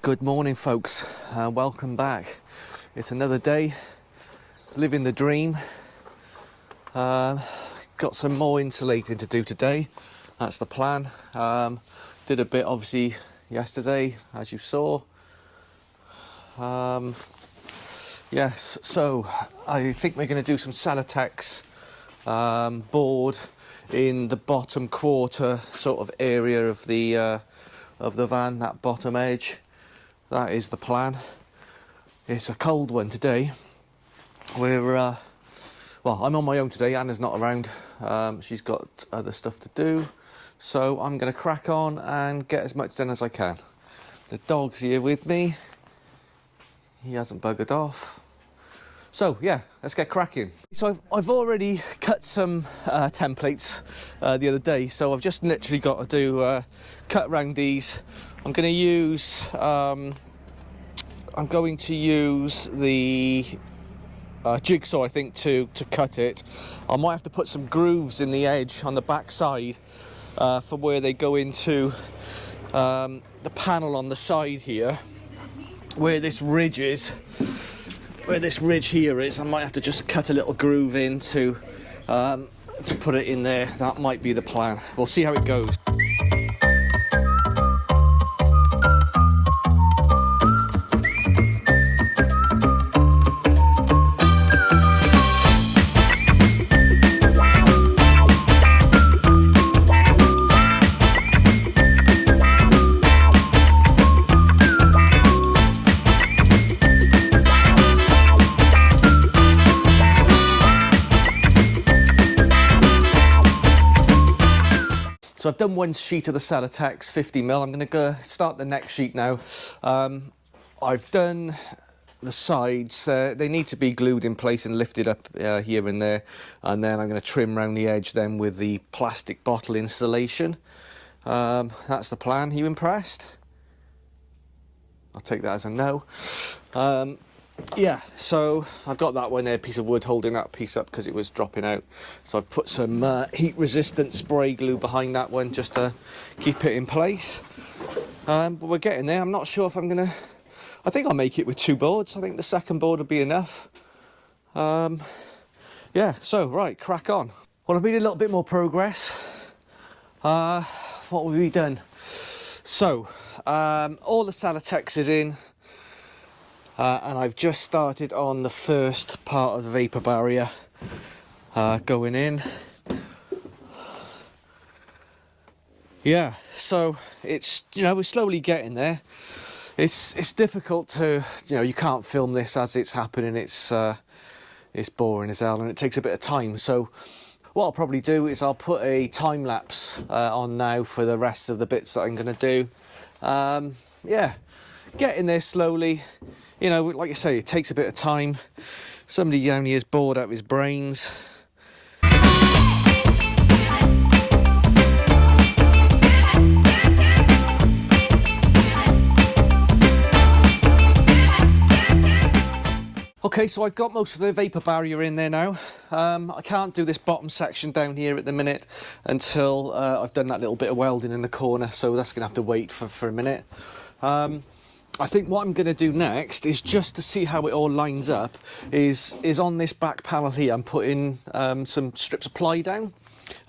Good morning, folks. Welcome back. It's another day, living the dream. Got some more insulating to do today. That's the plan. Did a bit obviously yesterday, as you saw. Yes, so I think we're going to do some Celotex board in the bottom quarter sort of area of the van, that bottom edge. That is the plan. It's a cold one today. Well, I'm on my own today. Anna's not around. She's got other stuff to do. So I'm going to crack on and get as much done as I can. The dog's here with me. He hasn't buggered off. So yeah, let's get cracking. So I've already cut some templates the other day. So I've just literally got to do cut around these. I'm going to use the jigsaw, I think, to cut it. I might have to put some grooves in the edge on the back side for where they go into the panel on the side here, where this ridge is. Where this ridge here is, I might have to just cut a little groove in to put it in there. That might be the plan. We'll see how it goes. So I've done one sheet of the Celotex 50mm. I'm going to go start the next sheet now. I've done the sides. They need to be glued in place and lifted up here and there. And then I'm going to trim around the edge then with the plastic bottle insulation. That's the plan. Are you impressed? I'll take that as a no. Yeah, so I've got that one there, piece of wood holding that piece up because it was dropping out. So I've put some heat resistant spray glue behind that one just to keep it in place. But we're getting there. I'm not sure if I'm gonna, I think I'll make it with 2 boards. I think the second board will be enough. Yeah, so right, crack on. Well, I've made a little bit more progress. What have we done? So all the Celotex is in. And I've just started on the first part of the vapor barrier going in. Yeah, so it's, you know, we're slowly getting there. It's difficult to, you know, you can't film this as it's happening. It's boring as hell and it takes a bit of time. So what I'll probably do is I'll put a time lapse on now for the rest of the bits that I'm going to do. Yeah, getting there slowly. You know, like I say, it takes a bit of time. Somebody down here is bored out of his brains. Okay, so I've got most of the vapor barrier in there now. I can't do this bottom section down here at the minute until I've done that little bit of welding in the corner, so that's going to have to wait for a minute. I think what I'm going to do next is just to see how it all lines up is on this back panel here I'm putting some strips of ply down,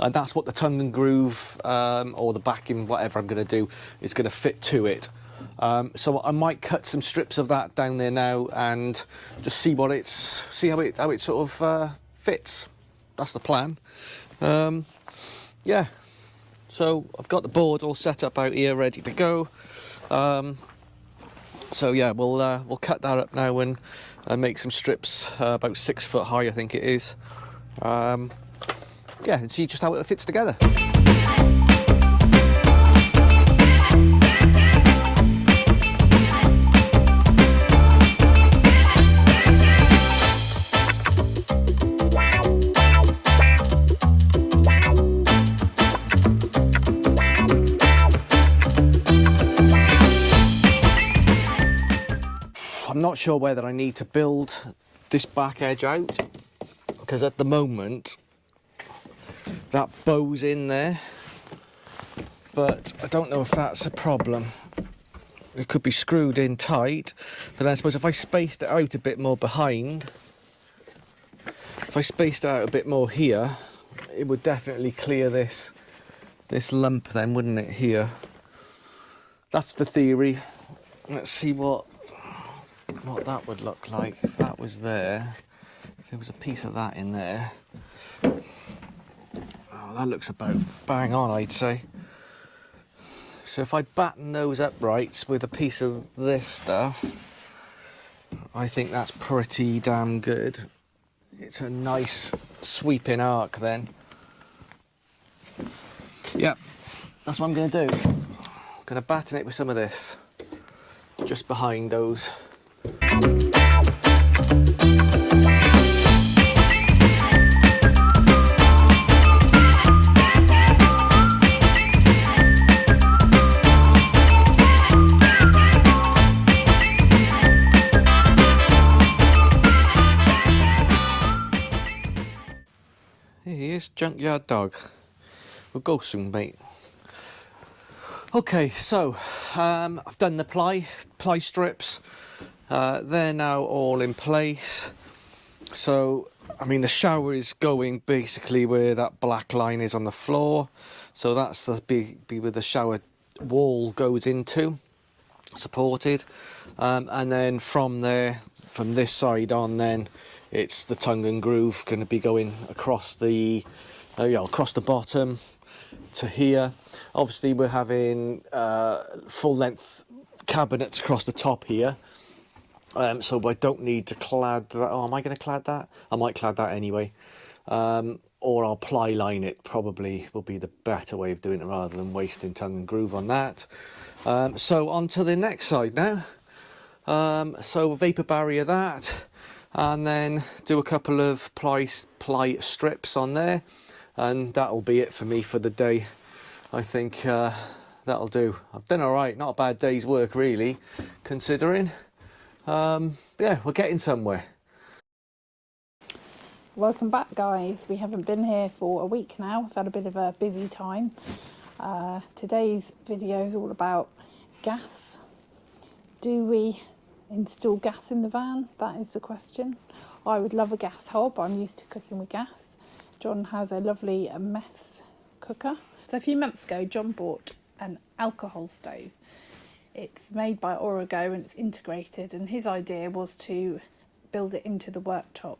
and that's what the tongue and groove or the backing, whatever I'm going to do, is going to fit to it. So I might cut some strips of that down there now and just see how it sort of fits. That's the plan. Yeah, so I've got the board all set up out here ready to go. So yeah, we'll cut that up now and make some strips about 6 foot high, I think it is. Yeah, and see just how it fits together. I'm not sure whether I need to build this back edge out, because at the moment that bows in there, but I don't know if that's a problem. it could be screwed in tight, but then I suppose if I spaced it out a bit more behind, if I spaced it out a bit more here, it would definitely clear this lump then, wouldn't it, here? That's the theory. Let's see what that would look like if that was there. If there was a piece of that in there. Oh, that looks about bang on, I'd say. So if I batten those uprights with a piece of this stuff, I think that's pretty damn good. It's a nice sweeping arc then. Yep, that's what I'm going to do. I'm going to batten it with some of this, just behind those. Here he is, junkyard dog. We'll go soon, mate. Okay, so I've done the ply strips. They're now all in place. So, I mean, the shower is going basically where that black line is on the floor. So that's the be where the shower wall goes into, supported. And then from there, from this side on, then it's the tongue and groove going to be going across the across the bottom to here. Obviously we're having full length cabinets across the top here, so I don't need to clad that. Oh, am I going to clad that? I might clad that anyway, or I'll ply line it. Probably will be the better way of doing it rather than wasting tongue and groove on that. So on to the next side now. So vapor barrier that, and then do a couple of ply strips on there, and that'll be it for me for the day. I think that'll do. I've done all right, not a bad day's work really, considering. Yeah, we're getting somewhere. Welcome back, guys. We haven't been here for a week now. We've had a bit of a busy time. Today's video is all about gas. Do we install gas in the van? That is the question. I would love a gas hob. I'm used to cooking with gas. Jon has a lovely mess cooker. So a few months ago, Jon bought an alcohol stove. It's made by Origo and it's integrated, and his idea was to build it into the worktop.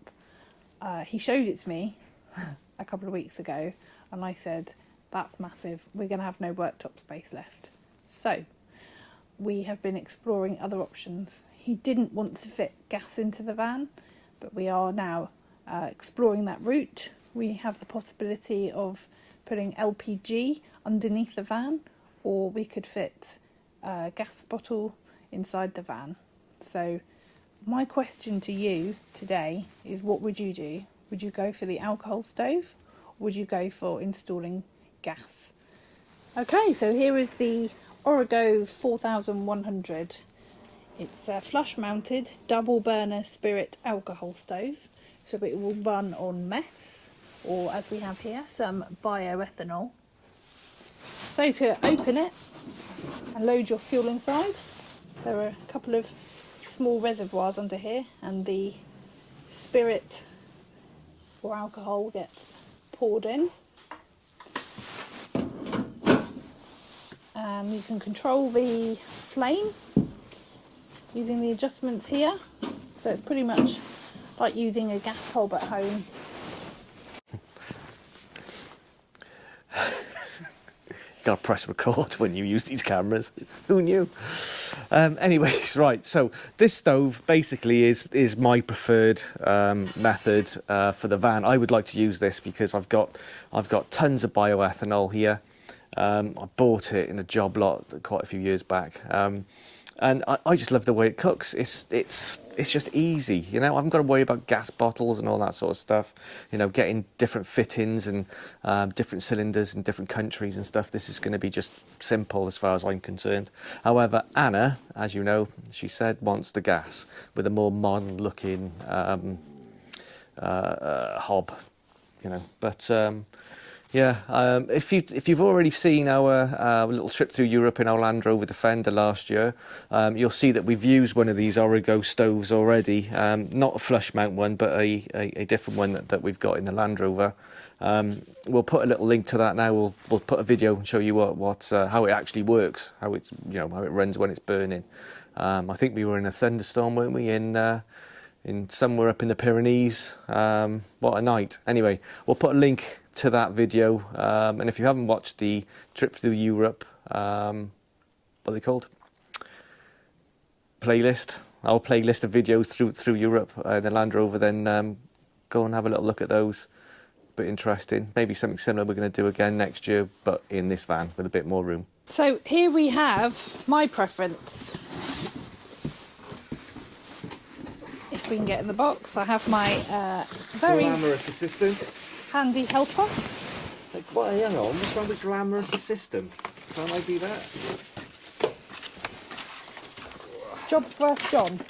He showed it to me a couple of weeks ago, and I said, that's massive. We're going to have no worktop space left. So we have been exploring other options. He didn't want to fit gas into the van, but we are now exploring that route. We have the possibility of putting LPG underneath the van, or we could fit a gas bottle inside the van. So my question to you today is, what would you do? Would you go for the alcohol stove, or would you go for installing gas? Okay, so here is the Origo 4100. It's a flush mounted double burner spirit alcohol stove, so it will run on meths, or as we have here, some bioethanol. So to open it and load your fuel inside, there are a couple of small reservoirs under here, and the spirit or alcohol gets poured in. And you can control the flame using the adjustments here. So it's pretty much like using a gas hob at home. Gotta press record when you use these cameras. Who knew? Anyways, right, so this stove basically is my preferred method for the van. I would like to use this because I've got tons of bioethanol here. I bought it in a job lot quite a few years back, and I just love the way it cooks. It's just easy, you know. I haven't got to worry about gas bottles and all that sort of stuff. You know, getting different fittings and different cylinders in different countries and stuff. This is going to be just simple as far as I'm concerned. However, Anna, as you know, she said wants the gas with a more modern looking hob, you know. But Yeah, if you've already seen our little trip through Europe in our Land Rover Defender last year, you'll see that we've used one of these Origo stoves already. Not a flush mount one, but a different one that we've got in the Land Rover. We'll put a little link to that now. We'll put a video and show you how it actually works, how it runs when it's burning. I think we were in a thunderstorm, weren't we? In somewhere up in the Pyrenees. What a night. Anyway, we'll put a link to that video, and if you haven't watched the trip through Europe, what are they called? Playlist. Our playlist of videos through Europe in the Land Rover, then go and have a little look at those. Bit interesting. Maybe something similar we're going to do again next year, but in this van with a bit more room. So here we have my preference. If we can get in the box, I have my very Glamorous assistant. handy helper. Like, what? Hang on. What's wrong with glamorous assistant? Can't I do that? Job's worth John.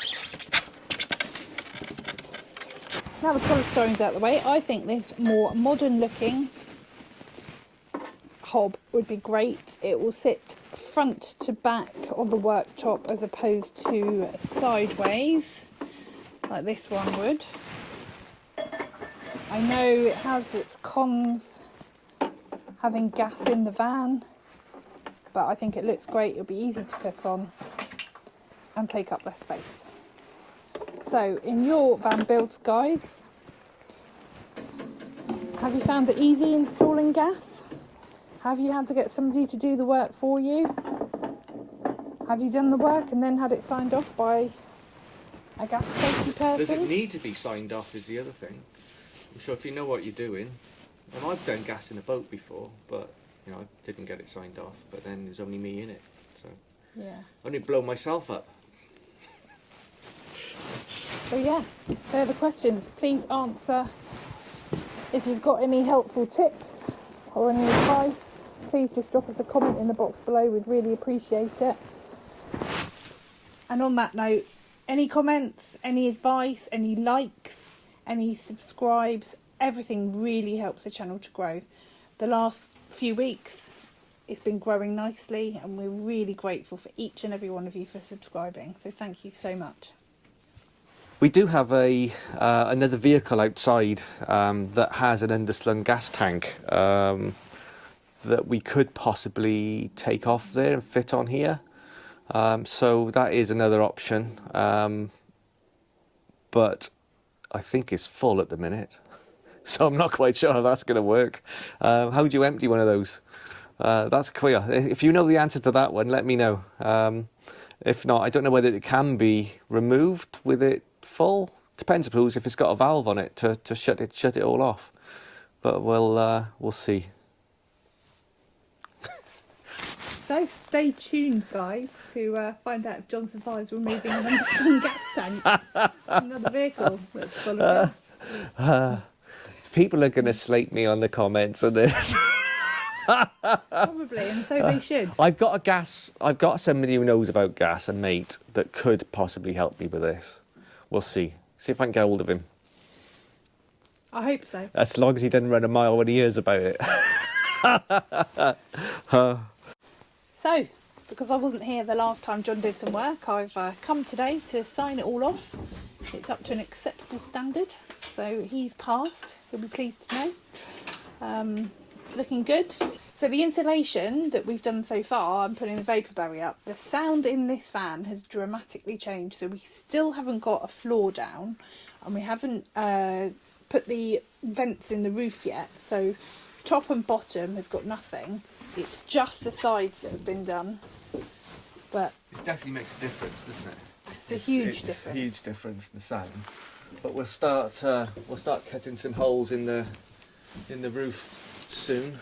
Now the polystyrene's out of the way, I think this more modern looking hob would be great. It will sit front to back on the worktop as opposed to sideways, like this one would. I know it has its cons having gas in the van, but I think it looks great. It'll be easy to cook on and take up less space. So in your van builds, guys, have you found it easy installing gas? Have you had to get somebody to do the work for you? Have you done the work and then had it signed off by a gas safety person? Does it need to be signed off is the other thing. I'm sure if you know what you're doing, and I've done gas in a boat before, but I didn't get it signed off, but then there's only me in it, so Yeah. I only blow myself up. So yeah, they're the questions. Please answer. If you've got any helpful tips or any advice, please just drop us a comment in the box below. We'd really appreciate it. And on that note, any comments, any advice, any likes, any subscribes, everything really helps the channel to grow. The last few weeks it's been growing nicely, and we're really grateful for each and every one of you for subscribing. So thank you so much. We do have another vehicle outside that has an underslung gas tank that we could possibly take off there and fit on here. So that is another option, but I think it's full at the minute, so I'm not quite sure how that's going to work. How would you empty one of those? That's clear. If you know the answer to that one, let me know. If not, I don't know whether it can be removed with it full. Depends, I suppose, if it's got a valve on it to shut it all off. But we'll see. So stay tuned, guys, to find out if John survives removing an underslung gas tank. Another vehicle that's full of gas. People are going to slate me on the comments on this. Probably, and so they should. I've got somebody who knows about gas, a mate, that could possibly help me with this. We'll see. See if I can get hold of him. I hope so. As long as he doesn't run a mile when he hears about it. So, because I wasn't here the last time John did some work, I've come today to sign it all off. It's up to an acceptable standard, so he's passed. He'll be pleased to know. It's looking good. So the insulation that we've done so far, I'm putting the vapour barrier up. The sound in this van has dramatically changed. So we still haven't got a floor down, and we haven't put the vents in the roof yet. So top and bottom has got nothing. It's just the sides that have been done. But it definitely makes a difference, doesn't it? It's a huge difference. It's a huge difference in the sound. But we'll start cutting some holes in the roof soon.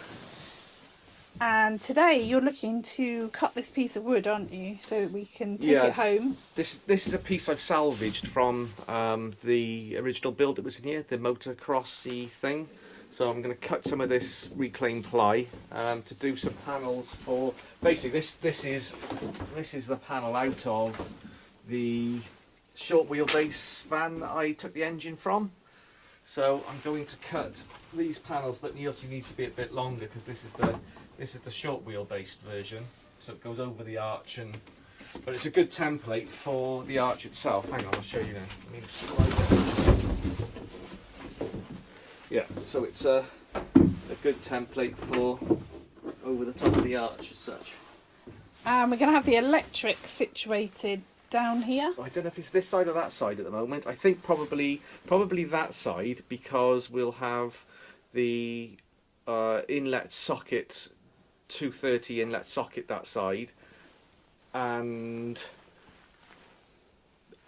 And today you're looking to cut this piece of wood, aren't you, so that we can take it home? This is a piece I've salvaged from the original build that was in here, the motocrossy thing. So I'm going to cut some of this reclaimed ply to do some panels for. Basically, this is the panel out of the short wheelbase van that I took the engine from. So I'm going to cut these panels, but it also needs to be a bit longer because this is the short wheelbase version. So it goes over the arch, but it's a good template for the arch itself. Hang on, I'll show you now. Let me slide it. Yeah, so it's a good template for over the top of the arch as such. We're going to have the electric situated down here. I don't know if it's this side or that side at the moment. I think probably that side, because we'll have the inlet socket, 230 inlet socket that side, and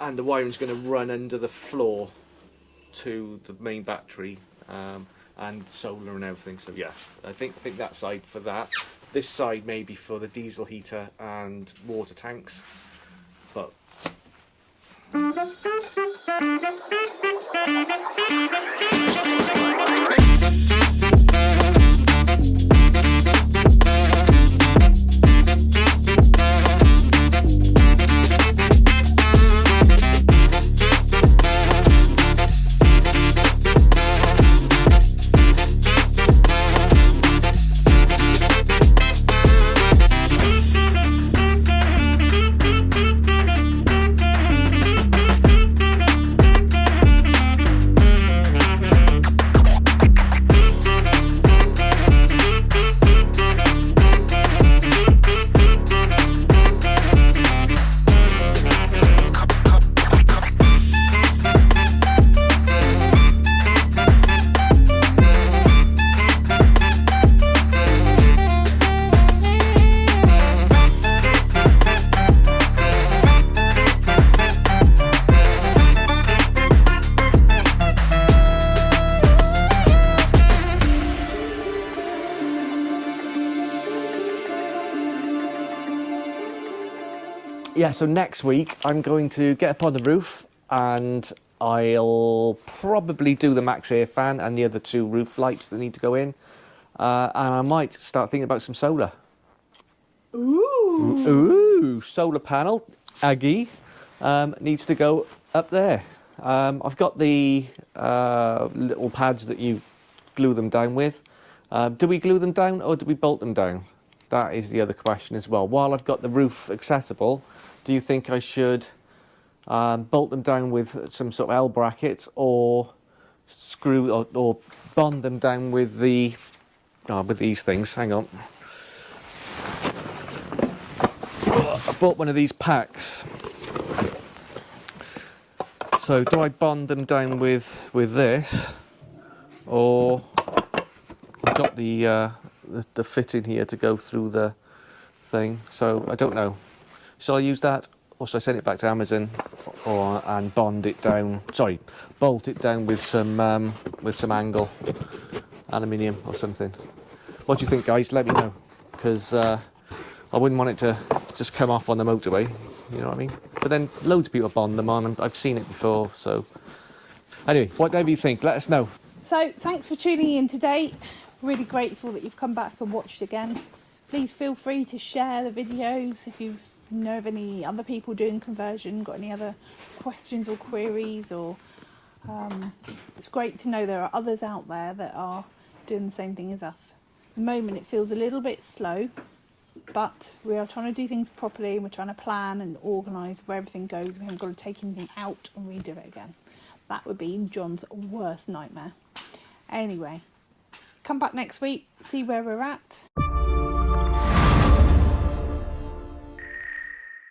the wiring's going to run under the floor to the main battery and solar and everything. So yeah, I think that side for that. This side maybe for the diesel heater and water tanks. But yeah, so next week I'm going to get up on the roof and I'll probably do the max air fan and the other two roof lights that need to go in. And I might start thinking about some solar. Ooh! Ooh, solar panel, Aggie, needs to go up there. I've got the little pads that you glue them down with. Do we glue them down or do we bolt them down? That is the other question as well. While I've got the roof accessible, do you think I should bolt them down with some sort of L brackets or screw or bond them down with the with these things? Hang on. I bought one of these packs. So do I bond them down with this, or I've got the fit in here to go through the thing, so I don't know. Shall I use that, or shall I send it back to Amazon, and bolt it down with some angle aluminium or something? What do you think, guys? Let me know, because I wouldn't want it to just come off on the motorway. You know what I mean? But then loads of people bond them on, and I've seen it before. So anyway, whatever you think, let us know. So thanks for tuning in today. Really grateful that you've come back and watched again. Please feel free to share the videos if you know of any other people doing conversion, got any other questions or queries, or it's great to know there are others out there that are doing the same thing as us. At the moment it feels a little bit slow, but we are trying to do things properly, and we're trying to plan and organise where everything goes. We haven't got to take anything out and redo it again. That would be John's worst nightmare. Anyway, come back next week, see where we're at.